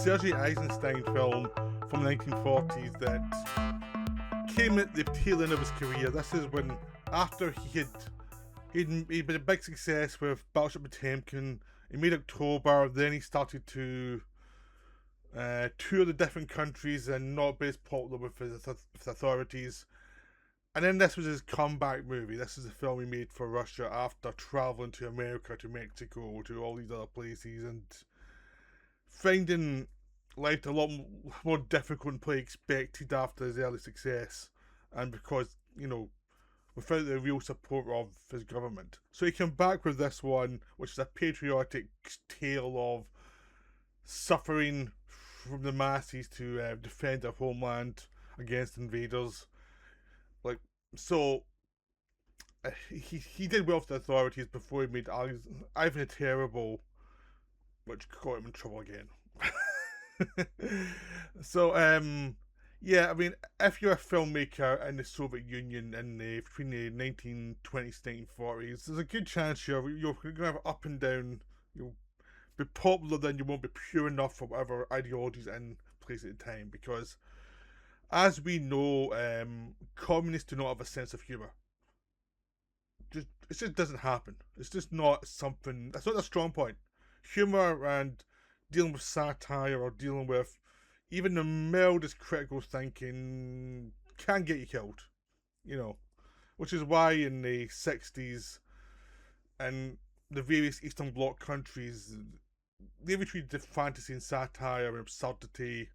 Sergei Eisenstein film from the 1940s that came at the tail end of his career. This is when, after he'd been a big success with Battleship Potemkin, he made October, then he started to tour the different countries and not be as popular with with authorities. And then this was his comeback movie. This is a film he made for Russia after travelling to America, to Mexico, to all these other places, and finding life a lot more difficult than probably expected after his early success, and because, without the real support of his government. So he came back with this one, which is a patriotic tale of suffering from the masses to defend their homeland against invaders. He did well with the authorities before he made Ivan the Terrible, which got him in trouble again. So, yeah, I mean, if you're a filmmaker in the Soviet Union between the 1920s and 1940s, there's a good chance you're going to have up and down. You'll be popular, then you won't be pure enough for whatever ideologies in place at the time, because as we know, communists do not have a sense of humour. It just doesn't happen. It's just not something. That's not a strong point. Humour and dealing with satire or dealing with even the mildest critical thinking can get you killed. Which is why in the 60s and the various Eastern Bloc countries, they treated fantasy and satire and absurdity,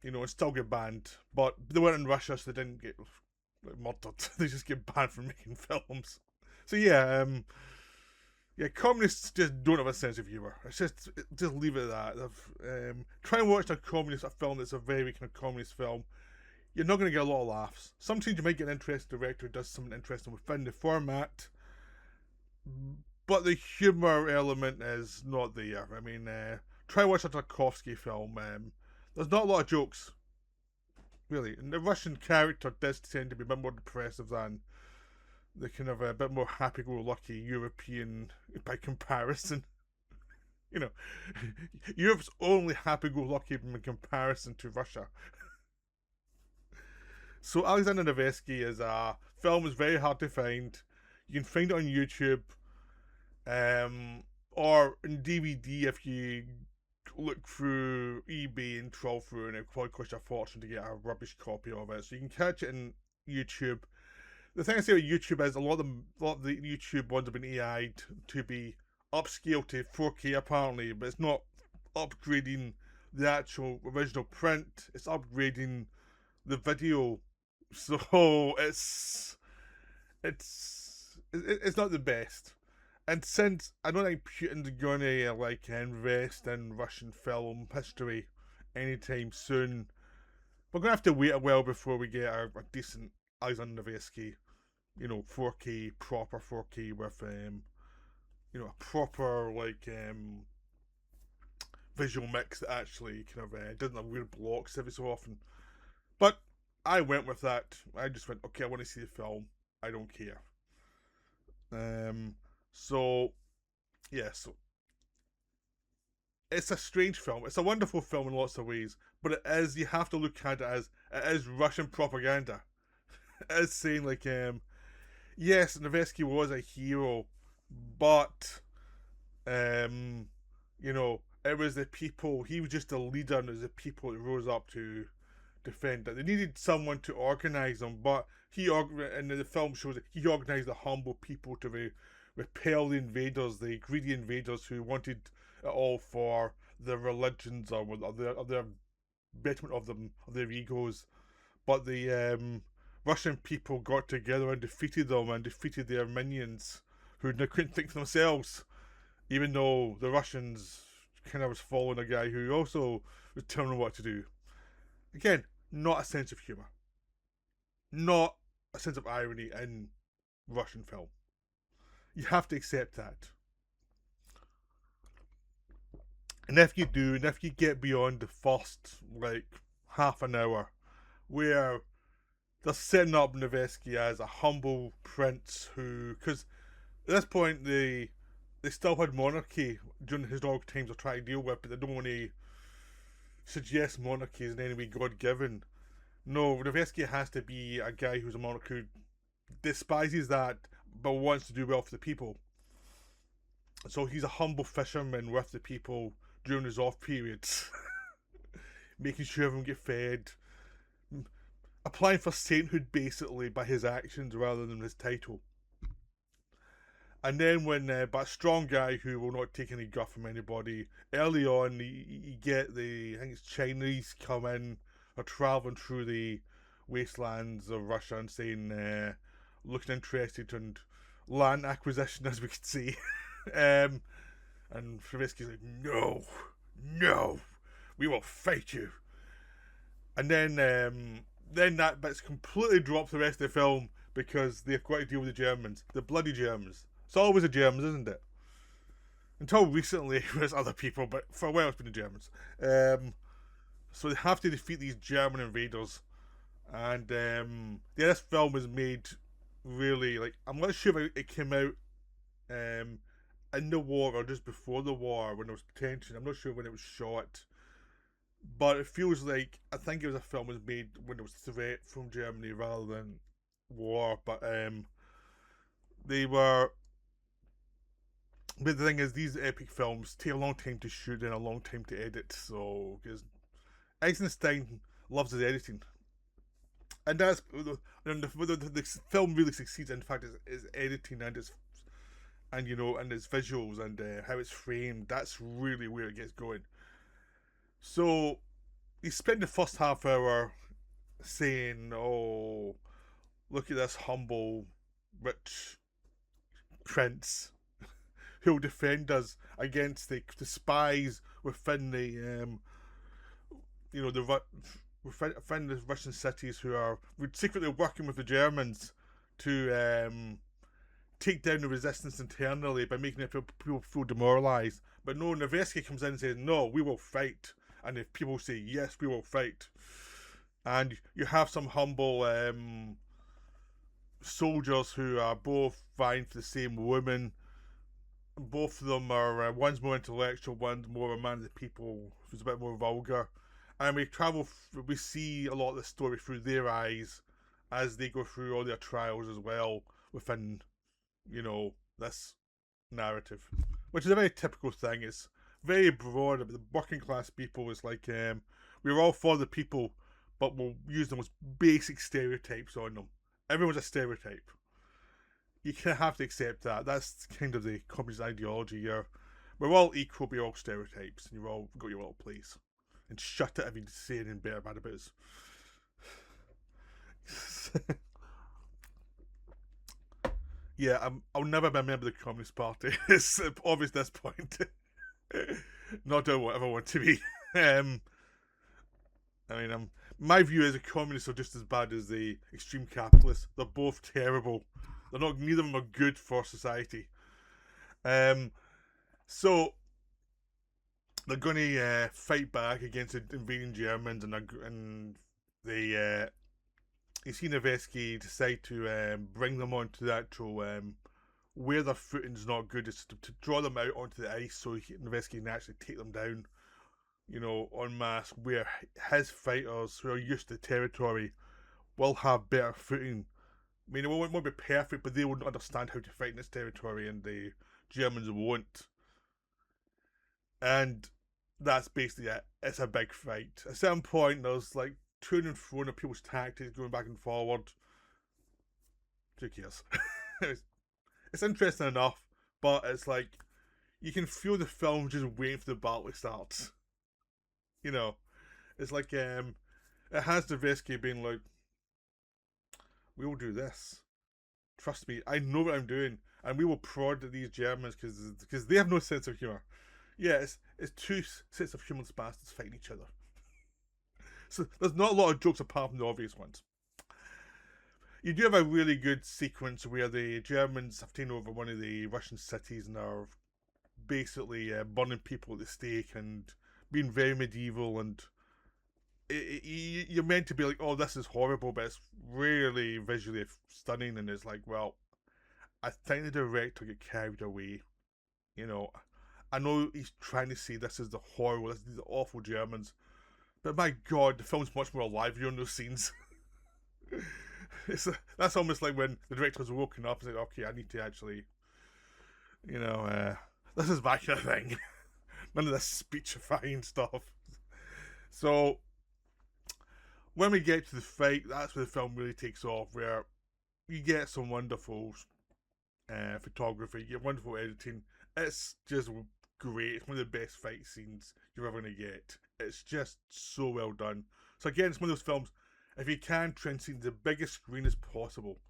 and still get banned. But they weren't in Russia, so they didn't get murdered. They just get banned from making films. So yeah, communists just don't have a sense of humour. It's just leave it at that. Try and watch a film that's a very kind of communist film. You're not going to get a lot of laughs. Sometimes you might get an interesting director who does something interesting within the format, but the humour element is not there. I mean, try and watch a Tarkovsky film. There's not a lot of jokes, really. And the Russian character does tend to be a bit more depressive than the kind of a bit more happy-go-lucky European by comparison. Europe's only happy-go-lucky in comparison to Russia. So Alexander Nevesky is a film is very hard to find. You can find it on YouTube, or in DVD if you look through eBay and troll through, and it probably costs you a fortune to get a rubbish copy of it. So you can catch it in YouTube. The thing I say about YouTube is a lot of the YouTube ones have been AI'd to be upscaled to 4K apparently, but it's not upgrading the actual original print. It's upgrading the video, so it's not the best. And since I don't think Putin's going to invest in Russian film history anytime soon, we're going to have to wait a while before we get a decent Alexander Nevesky, 4K, proper 4K with a proper visual mix that actually kind of doesn't have weird blocks every so often. But I went with that. I just went, okay, I want to see the film. I don't care. So it's a strange film. It's a wonderful film in lots of ways, but you have to look at it as it is Russian propaganda. It is saying yes, Nevesky was a hero, but it was the people. He was just a leader, and it was the people that rose up to defend it. They needed someone to organise them, but and the film shows that he organised the humble people to repel the invaders, the greedy invaders who wanted it all for their religions or their betterment of their egos. But the Russian people got together and defeated them and defeated their minions who couldn't think for themselves, even though the Russians kind of was following a guy who also was telling them what to do. Again, not a sense of humour. Not a sense of irony in Russian film. You have to accept that. And if you do, and if you get beyond the first, half an hour, where they're setting up Nevesky as a humble prince because at this point they still had monarchy during the historical times they're trying to deal with, but they don't want to suggests monarchy is in any way God given. No, Nevesky has to be a guy who's a monarch who despises that but wants to do well for the people. So he's a humble fisherman with the people during his off periods, making sure everyone get fed, applying for sainthood basically by his actions rather than his title. And then but a strong guy who will not take any guff from anybody. Early on, you get I think it's Chinese come in, or traveling through the wastelands of Russia and saying, looking interested in land acquisition, as we could see. And Trubisky's like, no, no, we will fight you. And then that bit's completely dropped the rest of the film because they've got to deal with the Germans, the bloody Germans. It's always the Germans, isn't it? Until recently, it was other people, but for a while it's been the Germans. So they have to defeat these German invaders. And this film was made really, like, I'm not sure if it came out in the war or just before the war when there was tension. I'm not sure when it was shot. But it feels like, I think it was a film was made when there was threat from Germany rather than war. But they were. But the thing is, these epic films take a long time to shoot and a long time to edit. So, because Eisenstein loves his editing, and that's the film really succeeds. In fact, is editing and its and its visuals and how it's framed. That's really where it gets going. So, he spent the first half hour saying, "Oh, look at this humble, rich prince who'll defend us against the spies within the within the Russian cities who are secretly working with the Germans to take down the resistance internally by making people feel demoralised." But no, Nevesky comes in and says, "No, we will fight." And if people say, "Yes, we will fight," and you have some humble soldiers who are both vying for the same woman. Both of them are one's more intellectual, one's more a man of the people, who's a bit more vulgar. And we see a lot of the story through their eyes as they go through all their trials as well within, this narrative, which is a very typical thing. It's very broad. The working class people is like, we're all for the people, but we'll use the most basic stereotypes on them. Everyone's a stereotype. You kind of have to accept that. That's kind of the communist ideology here. We're all equal, we're all stereotypes, and you've all got your little place. And shut it if you say anything better bad about us. Yeah, I'll never be a member of the Communist Party. It's obvious at this point. Not that I ever want to be. My view is the communists are just as bad as the extreme capitalists. They're both terrible. Neither of them are good for society. So they're going to fight back against the invading Germans, and they you see Nevesky decide to bring them onto the actual where their footing's not good, is to draw them out onto the ice so Nevesky can actually take them down, en masse, where his fighters who are used to the territory will have better footing. I mean, it won't be perfect, but they wouldn't understand how to fight in this territory, and the Germans won't. And that's basically it. It's a big fight. At some point, there's like to and fro of people's tactics going back and forward. Who cares? It's interesting enough, but it's like you can feel the film just waiting for the battle to start. It's like it has Nevesky being like, "We will do this. Trust me, I know what I'm doing, and we will prod at these Germans because they have no sense of humor." Yeah, it's two sets of human bastards fighting each other. So there's not a lot of jokes apart from the obvious ones. You do have a really good sequence where the Germans have taken over one of the Russian cities and are basically burning people at the stake and being very medieval, and you're meant to be like, "Oh, this is horrible," but it's really visually stunning, and it's like, well, I think the director get carried away. I know he's trying to say this is the horrible, these are awful Germans, But my god, the film's much more alive during those scenes. That's almost like when the director's woken up and said, okay, I need to actually, this is my kind of thing. None of this speechifying stuff. So, when we get to the fight, that's where the film really takes off, where you get some wonderful photography, you get wonderful editing. It's just great. It's one of the best fight scenes you're ever going to get. It's just so well done. So again, it's one of those films, if you can, try and see the biggest screen as possible.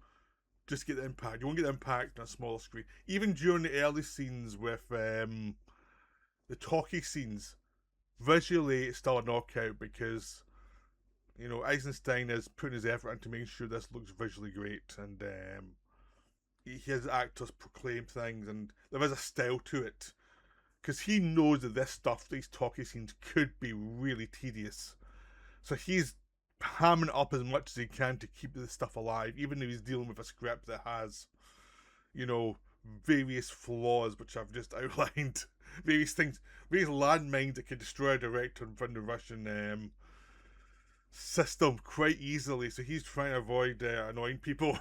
Just get the impact. You won't get the impact on a smaller screen. Even during the early scenes with the talkie scenes, visually it's still a knockout because, Eisenstein is putting his effort into making sure this looks visually great, and he has actors proclaim things, and there is a style to it. Because he knows that this stuff, these talkie scenes, could be really tedious. So he's hamming it up as much as he can to keep this stuff alive, even though he's dealing with a script that has, various flaws, which I've just outlined. Various things, various landmines that could destroy a director from the Russian system quite easily. So he's trying to avoid annoying people.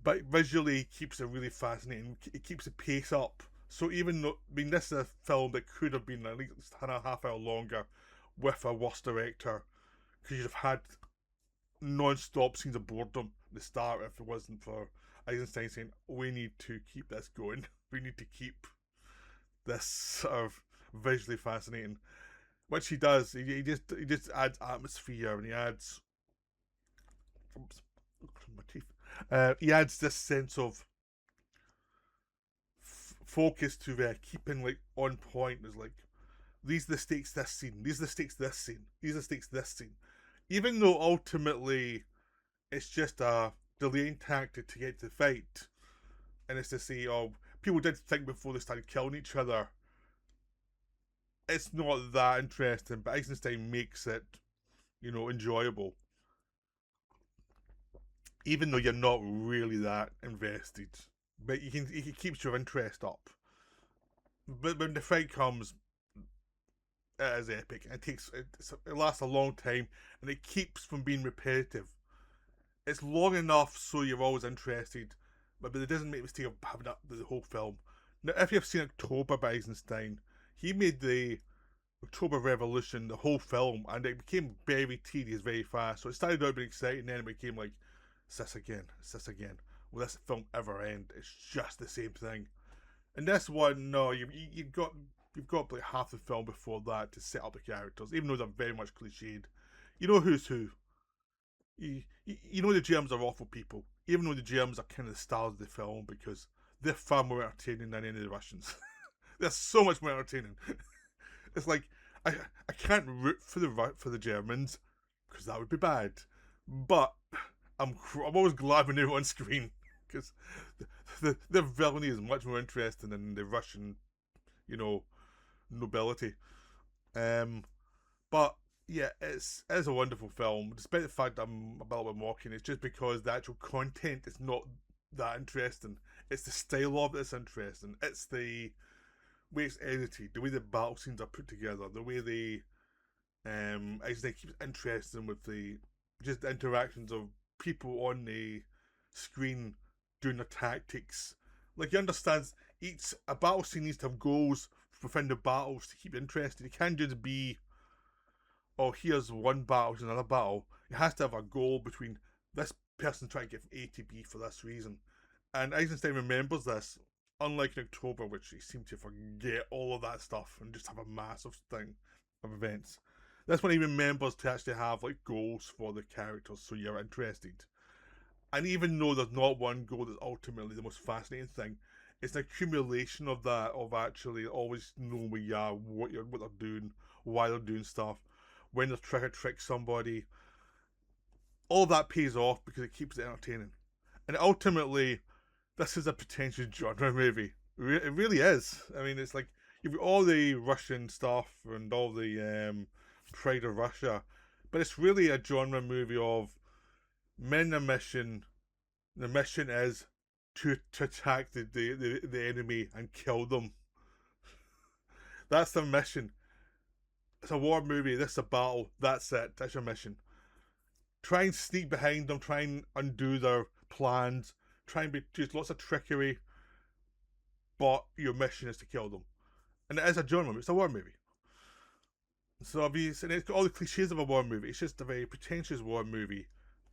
But visually, he keeps it really fascinating. It keeps the pace up. So even though, this is a film that could have been at least a half hour longer with a worse director, because you'd have had non-stop scenes of boredom at the start if it wasn't for Eisenstein saying, we need to keep this going. We need to keep this sort of visually fascinating. Which he does. He just adds atmosphere, and he adds... Oops, my teeth. He adds this sense of focus to keeping on point. Is like, these are the stakes this scene, these are the stakes this scene, these are the stakes this scene. Even though ultimately it's just a delaying tactic to get to the fight, and it's to say, people did think before they started killing each other. It's not that interesting, but Eisenstein makes it, enjoyable. Even though you're not really that invested. But he keeps your interest up. But when the fight comes, it is epic. It lasts a long time, and it keeps from being repetitive. It's long enough so you're always interested, but it doesn't make the mistake of having up the whole film. Now, if you've seen October by Eisenstein, he made the October Revolution the whole film, and it became very tedious very fast. So it started out being exciting, and then it became like, it's this again. Will this film ever end? It's just the same thing. And this one, no, you've got like half the film before that to set up the characters, even though they're very much cliched. You know who's who. You know the Germs are awful people, even though the Germs are kind of the stars of the film because they're far more entertaining than any of the Russians. They're so much more entertaining. It's like I can't root for the Germans because that would be bad, but I'm always glad when they're on screen because the villainy is much more interesting than the Russian, nobility. But yeah, it's a wonderful film, despite the fact that I'm a little bit mocking. It's just because the actual content is not that interesting. It's the style of it that's interesting. It's the way it's edited, the way the battle scenes are put together, the way they actually keeps interesting with the interactions of people on the screen doing their tactics. Like, you understand a battle scene needs to have goals within the battles to keep you interested. It can't just be, here's one battle to another battle. It has to have a goal between this person trying to get from A to B for this reason. And Eisenstein remembers this, unlike in October, which he seemed to forget all of that stuff and just have a massive thing of events. That's when he remembers to actually have goals for the characters so you're interested. And even though there's not one goal that's ultimately the most fascinating thing, it's an accumulation of that, of actually always knowing where you are, what they're doing, why they're doing stuff, when they're trying to trick somebody. All that pays off because it keeps it entertaining. And ultimately, this is a potential genre movie. It really is. I mean, it's like, you've got all the Russian stuff and all the Pride of Russia, but it's really a genre movie of men on a mission. The mission is to attack the enemy and kill them. That's the mission. It's a war movie. This is a battle. That's it. That's your mission. Try and sneak behind them. Try and undo their plans. Try and use lots of trickery. But your mission is to kill them. And it is a genre movie. It's a war movie. So obviously, and it's got all the cliches of a war movie. It's just a very pretentious war movie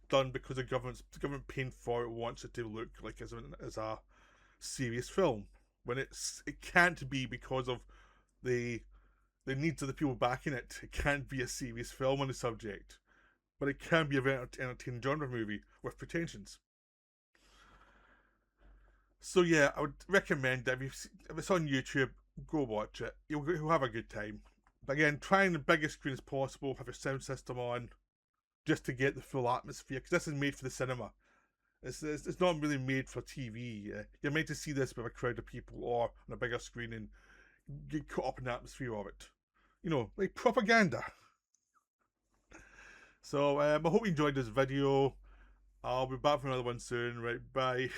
done because the government paying for it wants it to look like as a serious film when it can't be because of the needs of the people backing it. It can't be a serious film on the subject, but it can be a very entertaining genre movie with pretensions. So yeah, I would recommend that if it's on YouTube, go watch it. You'll have a good time. But again, trying the biggest screen as possible, have your sound system on, just to get the full atmosphere. Because this is made for the cinema. It's not really made for TV. You're meant to see this with a crowd of people or on a bigger screen and get caught up in the atmosphere of it. You know, like propaganda. So I hope you enjoyed this video. I'll be back for another one soon. Right, bye.